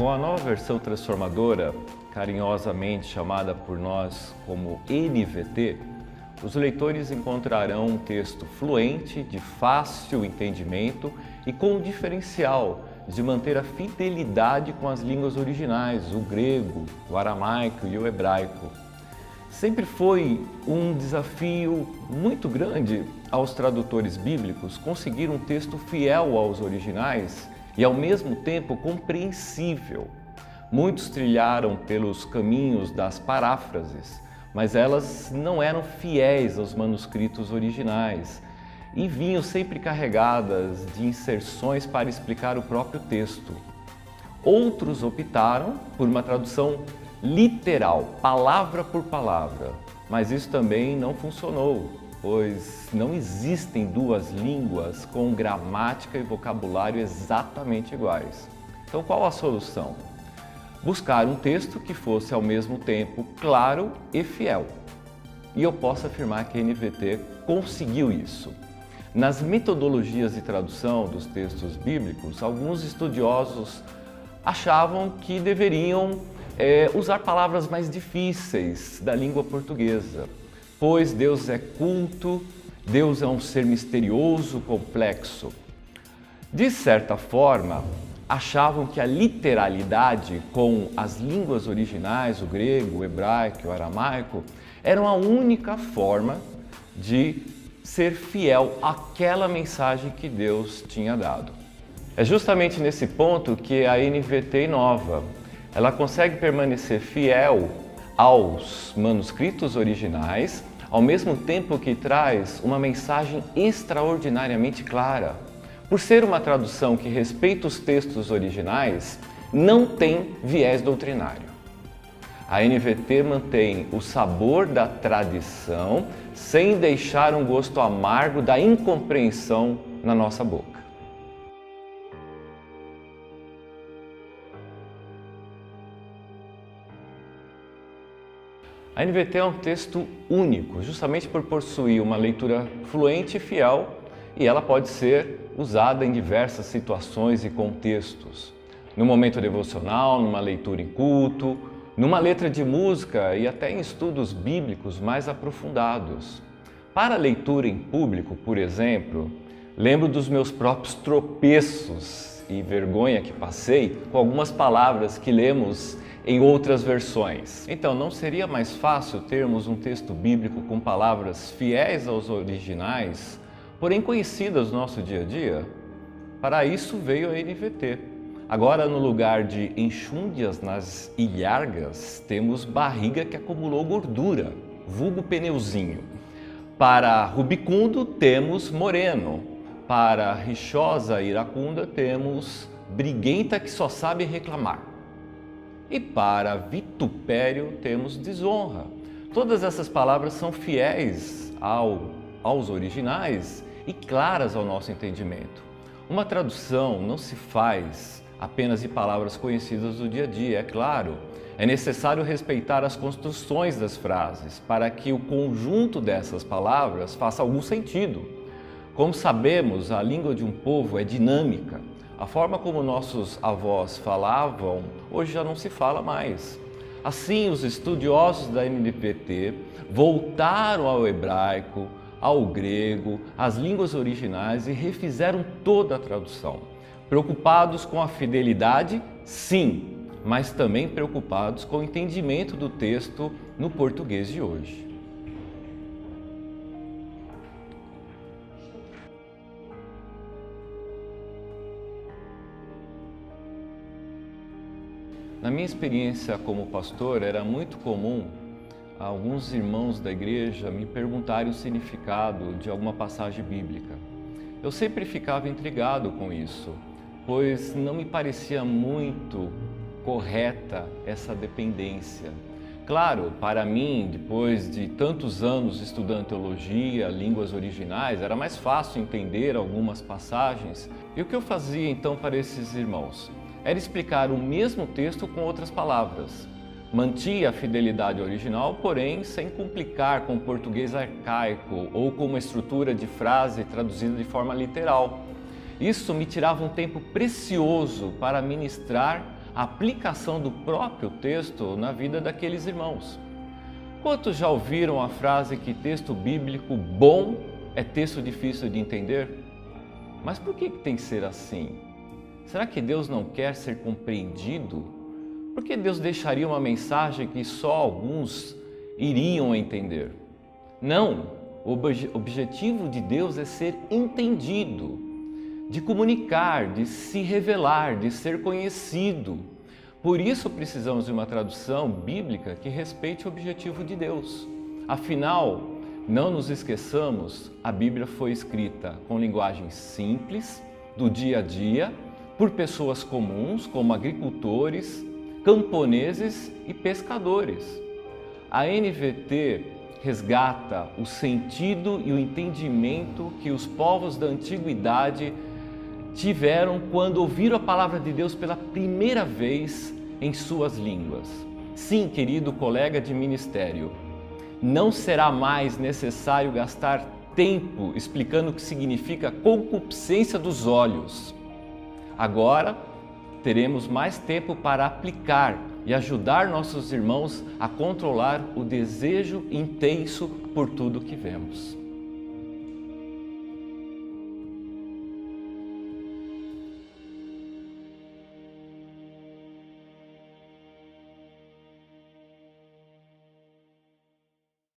Com a nova versão transformadora, carinhosamente chamada por nós como NVT, os leitores encontrarão um texto fluente, de fácil entendimento e com o diferencial de manter a fidelidade com as línguas originais, o grego, o aramaico e o hebraico. Sempre foi um desafio muito grande aos tradutores bíblicos conseguir um texto fiel aos originais e ao mesmo tempo compreensível. Muitos trilharam pelos caminhos das paráfrases, mas elas não eram fiéis aos manuscritos originais e vinham sempre carregadas de inserções para explicar o próprio texto. Outros optaram por uma tradução literal, palavra por palavra, mas isso também não funcionou, pois não existem duas línguas com gramática e vocabulário exatamente iguais. Então, qual a solução? Buscar um texto que fosse ao mesmo tempo claro e fiel. E eu posso afirmar que a NVT conseguiu isso. Nas metodologias de tradução dos textos bíblicos, alguns estudiosos achavam que deveriam usar palavras mais difíceis da língua portuguesa, pois Deus é culto, Deus é um ser misterioso, complexo. De certa forma, achavam que a literalidade com as línguas originais, o grego, o hebraico e o aramaico, eram a única forma de ser fiel àquela mensagem que Deus tinha dado. É justamente nesse ponto que a NVT inova. Ela consegue permanecer fiel aos manuscritos originais, ao mesmo tempo que traz uma mensagem extraordinariamente clara. Por ser uma tradução que respeita os textos originais, não tem viés doutrinário. A NVT mantém o sabor da tradição sem deixar um gosto amargo da incompreensão na nossa boca. A NVT é um texto único, justamente por possuir uma leitura fluente e fiel, e ela pode ser usada em diversas situações e contextos. No momento devocional, numa leitura em culto, numa letra de música e até em estudos bíblicos mais aprofundados. Para a leitura em público, por exemplo, lembro dos meus próprios tropeços e vergonha que passei com algumas palavras que lemos em outras versões. Então, não seria mais fácil termos um texto bíblico com palavras fiéis aos originais, porém conhecidas no nosso dia a dia? Para isso veio a NVT. Agora, no lugar de enxúndias nas ilhargas, temos barriga que acumulou gordura, vulgo pneuzinho. Para rubicundo, temos moreno. Para rixosa iracunda, temos briguenta que só sabe reclamar. E para vitupério, temos desonra. Todas essas palavras são fiéis aos originais e claras ao nosso entendimento. Uma tradução não se faz apenas de palavras conhecidas do dia a dia, é claro. É necessário respeitar as construções das frases para que o conjunto dessas palavras faça algum sentido. Como sabemos, a língua de um povo é dinâmica. A forma como nossos avós falavam, hoje já não se fala mais. Assim, os estudiosos da NVT voltaram ao hebraico, ao grego, às línguas originais e refizeram toda a tradução. Preocupados com a fidelidade, sim, mas também preocupados com o entendimento do texto no português de hoje. Na minha experiência como pastor, era muito comum alguns irmãos da igreja me perguntarem o significado de alguma passagem bíblica. Eu sempre ficava intrigado com isso, pois não me parecia muito correta essa dependência. Claro, para mim, depois de tantos anos estudando teologia, línguas originais, era mais fácil entender algumas passagens. E o que eu fazia então para esses irmãos? Era explicar o mesmo texto com outras palavras. Mantinha a fidelidade original, porém sem complicar com o português arcaico ou com uma estrutura de frase traduzida de forma literal. Isso me tirava um tempo precioso para ministrar a aplicação do próprio texto na vida daqueles irmãos. Quantos já ouviram a frase que texto bíblico bom é texto difícil de entender? Mas por que tem que ser assim? Será que Deus não quer ser compreendido? Por que Deus deixaria uma mensagem que só alguns iriam entender? Não, o objetivo de Deus é ser entendido, de comunicar, de se revelar, de ser conhecido. Por isso precisamos de uma tradução bíblica que respeite o objetivo de Deus. Afinal, não nos esqueçamos, a Bíblia foi escrita com linguagem simples, do dia a dia, por pessoas comuns, como agricultores, camponeses e pescadores. A NVT resgata o sentido e o entendimento que os povos da antiguidade tiveram quando ouviram a palavra de Deus pela primeira vez em suas línguas. Sim, querido colega de ministério, não será mais necessário gastar tempo explicando o que significa concupiscência dos olhos. Agora, teremos mais tempo para aplicar e ajudar nossos irmãos a controlar o desejo intenso por tudo que vemos.